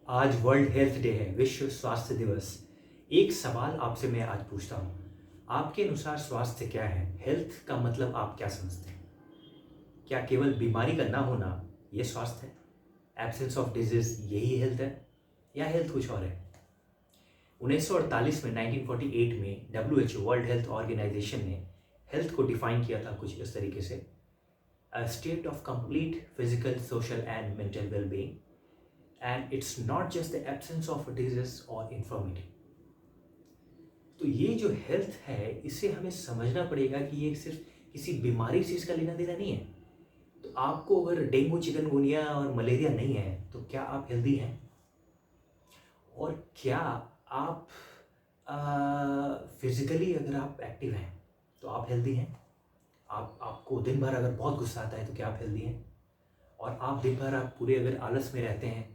आज world health day है, विश्व स्वास्थ्य दिवस। एक सवाल आपसे मैं आज पूछता हूँ, आपके अनुसार स्वास्थ्य क्या है? हेल्थ का मतलब आप क्या समझते हैं? क्या केवल बीमारी का ना होना ये स्वास्थ्य है? एब्सेंस ऑफ डिजीज यही हेल्थ है या हेल्थ कुछ और है? 1948 में 1948 में WHO वर्ल्ड हेल्थ ऑर्गेनाइजेशन ने हेल्थ को डिफाइन किया था कुछ इस तरीके से, a state of complete physical social and mental wellbeing, and it's not just the absence of disease or infirmity। तो ये जो हेल्थ है इसे हमें समझना पड़ेगा कि ये सिर्फ किसी बीमारी से इसका लेना देना नहीं है। तो आपको अगर डेंगू चिकनगुनिया और मलेरिया नहीं है तो क्या आप हेल्दी हैं? और क्या आप फिजिकली अगर आप एक्टिव हैं तो आप हेल्दी हैं? आपको दिन भर अगर बहुत गुस्सा आता है तो क्या आप हेल्दी हैं? और आप दिन भर आप पूरे अगर आलस में रहते हैं,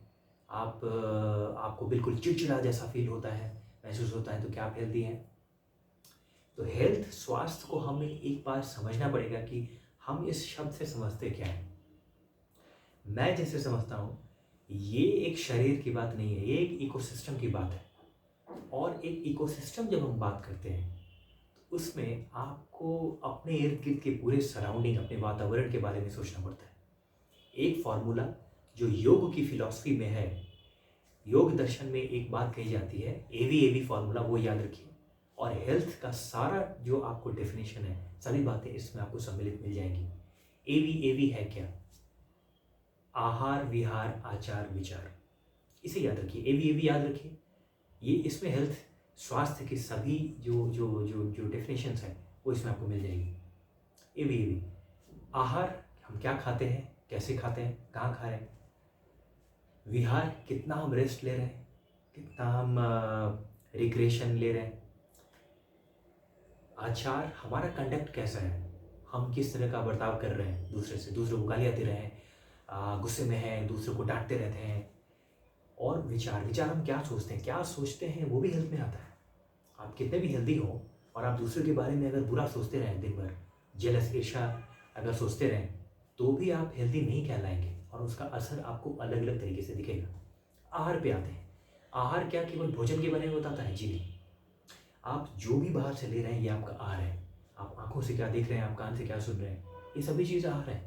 आपको बिल्कुल चिड़चिड़ा जैसा फील होता है, महसूस होता है, तो क्या आप हेल्दी हैं? तो हेल्थ स्वास्थ्य को हमें एक बार समझना पड़ेगा कि हम इस शब्द से समझते क्या हैं। मैं जैसे समझता हूँ, ये एक शरीर की बात नहीं है, ये एक इकोसिस्टम की बात है। और एक इकोसिस्टम जब हम बात करते हैं तो उसमें आपको अपने इर्द गिर्द के पूरे सराउंडिंग, अपने वातावरण के बारे में सोचना पड़ता है। एक फॉर्मूला जो योग की फिलॉसफी में है, योग दर्शन में एक बात कही जाती है, एवी फॉर्मूला, वो याद रखिए। और हेल्थ का सारा जो आपको डेफिनेशन है, सभी बातें इसमें आपको सम्मिलित मिल जाएंगी। एवी है क्या? आहार विहार आचार विचार, इसे याद रखिए, एवी याद रखिए। ये इसमें हेल्थ स्वास्थ्य की सभी जो जो जो जो डेफिनेशंस हैं वो इसमें आपको मिल जाएगी। एवी आहार, हम क्या खाते हैं, कैसे खाते हैं, कहाँ खा रहे हैं। विहार, कितना हम रेस्ट ले रहे हैं, कितना हम रिक्रिएशन ले रहे हैं। आचार, हमारा कंडक्ट कैसा है, हम किस तरह का बर्ताव कर रहे हैं दूसरे से, दूसरों को गालियाँ दे रहे हैं, गुस्से में हैं, दूसरों को डांटते रहते हैं। और विचार, हम क्या सोचते हैं, वो भी हेल्थ में आता है। आप कितने भी हेल्दी हो और आप दूसरों के बारे में अगर बुरा सोचते रहें दिन भर, जेलस ईर्ष्या अगर सोचते रहें, तो भी आप हेल्दी नहीं कहलाएंगे और उसका असर आपको अलग अलग तरीके से दिखेगा। आहार पे आते हैं। आहार क्या केवल भोजन के बारे में बताता है? जी नहीं। आप जो भी बाहर से ले रहे हैं ये आपका आहार है। आप आंखों से क्या देख रहे हैं, आप कान से क्या सुन रहे हैं, ये सभी चीज़ आहार है।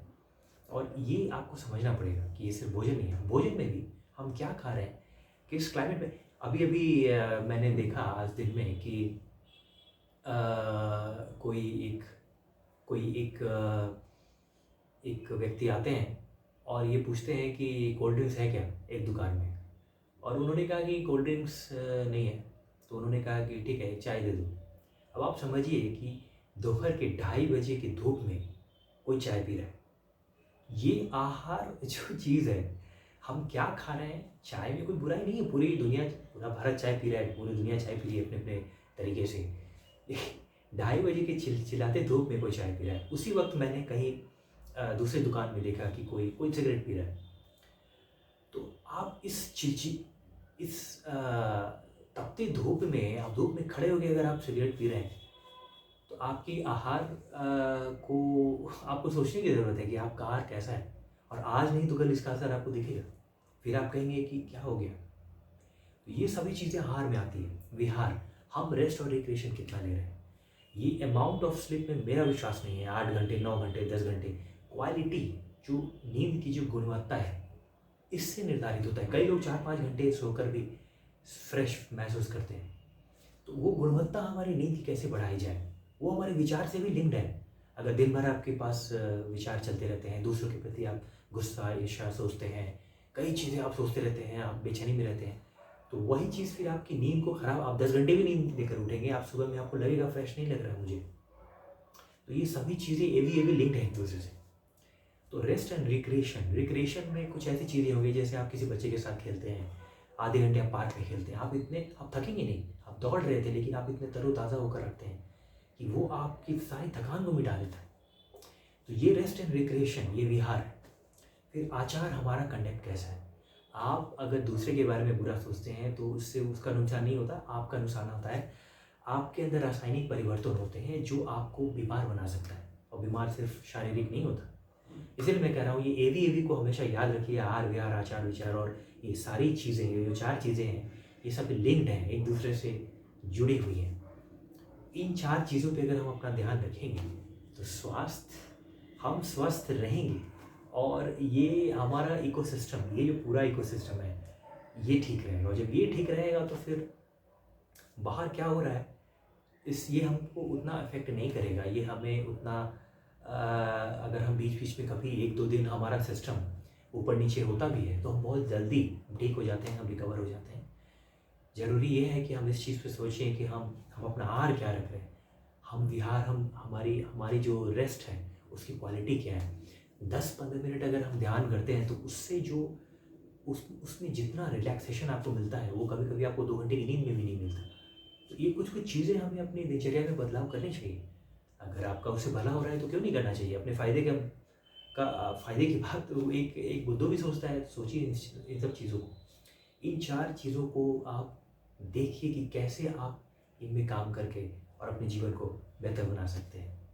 और ये आपको समझना पड़ेगा कि ये सिर्फ भोजन नहीं है। भोजन में भी हम क्या खा रहे हैं, किस क्लाइमेट में। अभी मैंने देखा आज दिन में कि अ, कोई एक कोई एक एक व्यक्ति आते हैं और ये पूछते हैं कि कोल्ड ड्रिंक्स है क्या, एक दुकान में। और उन्होंने कहा कि कोल्ड ड्रिंक्स नहीं है। तो उन्होंने कहा कि ठीक है, चाय दे दो। अब आप समझिए कि दोपहर के 2:30 बजे की धूप में कोई चाय पी रहा है। ये आहार जो चीज़ है, हम क्या खा रहे हैं, चाय में कोई बुराई नहीं है। पूरी दुनिया, पूरा भारत चाय पी रहा है, पूरी दुनिया चाय पी रही है अपने अपने तरीके से। 2:30 बजे की चिल्लाते धूप में कोई चाय पी रहा है। उसी वक्त मैंने कहीं दूसरी दुकान में देखा कि कोई कोई सिगरेट पी रहा है। तो आप इस तपती धूप में, आप धूप में खड़े होकर अगर आप सिगरेट पी रहे हैं तो आपकी आहार को आपको सोचने की ज़रूरत है कि आपका आहार कैसा है। और आज नहीं तो कल इसका असर आपको दिखेगा, फिर आप कहेंगे कि क्या हो गया। तो ये सभी चीज़ें आहार में आती है। विहार, हम रेस्ट और रिक्रिएशन कितना ले रहे हैं। ये अमाउंट ऑफ स्लीप में मेरा विश्वास नहीं है। 8 घंटे, 9 घंटे, 10 घंटे, क्वालिटी, जो नींद की जो गुणवत्ता है इससे निर्धारित होता है। कई लोग 4-5 घंटे सोकर भी फ्रेश महसूस करते हैं। तो वो गुणवत्ता हमारी नींद की कैसे बढ़ाई जाए, वो हमारे विचार से भी लिंक्ड है। अगर दिन भर आपके पास विचार चलते रहते हैं, दूसरों के प्रति आप गुस्सा ईर्ष्या सोचते हैं, कई चीज़ें आप सोचते रहते हैं, आप बेचैनी में रहते हैं, तो वही चीज़ फिर आपकी नींद को खराब, आप 10 घंटे भी नींद लेकर उठेंगे, आप सुबह में आपको लगेगा फ्रेश नहीं लग रहा है मुझे। तो ये सभी चीज़ें एवी लिंक्ड हैं एक दूसरे से। तो रेस्ट एंड रिक्रिएशन में कुछ ऐसी चीज़ें होंगी, जैसे आप किसी बच्चे के साथ खेलते हैं, आधे घंटे आप पार्क में खेलते हैं, आप थकेंगे नहीं, आप दौड़ रहे थे लेकिन आप इतने तरोताज़ा होकर रखते हैं कि वो आपकी सारी थकान को मिटा देता है। तो ये रेस्ट एंड रिक्रिएशन, ये विहार है। फिर आचार, हमारा कंडक्ट कैसा है। आप अगर दूसरे के बारे में बुरा सोचते हैं तो उससे उसका नुकसान नहीं होता, आपका नुकसान होता है। आपके अंदर रासायनिक परिवर्तन होते हैं जो आपको बीमार बना सकता है, और बीमार सिर्फ शारीरिक नहीं होता। इसलिए मैं कह रहा हूँ, ये एवी को हमेशा याद रखिए। आहार विहार आचार विचार और ये सारी चीज़ें, ये जो 4 चीज़ें हैं, ये सब लिंक्ड हैं, एक दूसरे से जुड़ी हुई हैं। इन 4 चीज़ों पे अगर हम अपना ध्यान रखेंगे, तो हम स्वस्थ रहेंगे और ये हमारा इकोसिस्टम, ये जो पूरा इकोसिस्टम है, ये ठीक रहेगा और जब ये ठीक रहेगा तो फिर बाहर क्या हो रहा है, ये हमको उतना अफ़ेक्ट नहीं करेगा। ये हमें उतना अगर हम बीच-बीच में कभी 1-2 दिन हमारा सिस्टम ऊपर-नीचे होता भी है, तो हम बहुत जल्दी ठीक हो जाते हैं, हम रिकवर हो जाते हैं। ज़रूरी ये है कि हम इस चीज़ पे सोचें कि हम अपना आहार क्या रख रहे हैं। हम हमारी हमारी जो रेस्ट है, उसकी क्वालिटी क्या है। 10-15 मिनट अगर हम ध्यान करते हैं, तो उससे जो उसमें जितना रिलैक्सेशन आपको मिलता है, वो कभी-कभी आपको 2 घंटे की नींद में भी नहीं मिलता। तो ये कुछ-कुछ चीज़ें हमें अपनी दिनचर्या में बदलाव करने चाहिए। अगर आपका उससे भला हो रहा है तो क्यों नहीं करना चाहिए? अपने फ़ायदे की बात तो एक एक बुद्धू भी सोचता है, सोचिए इन सब चीज़ों को। इन 4 चीज़ों को आप देखिए कि कैसे आप इनमें काम करके और अपने जीवन को बेहतर बना सकते हैं।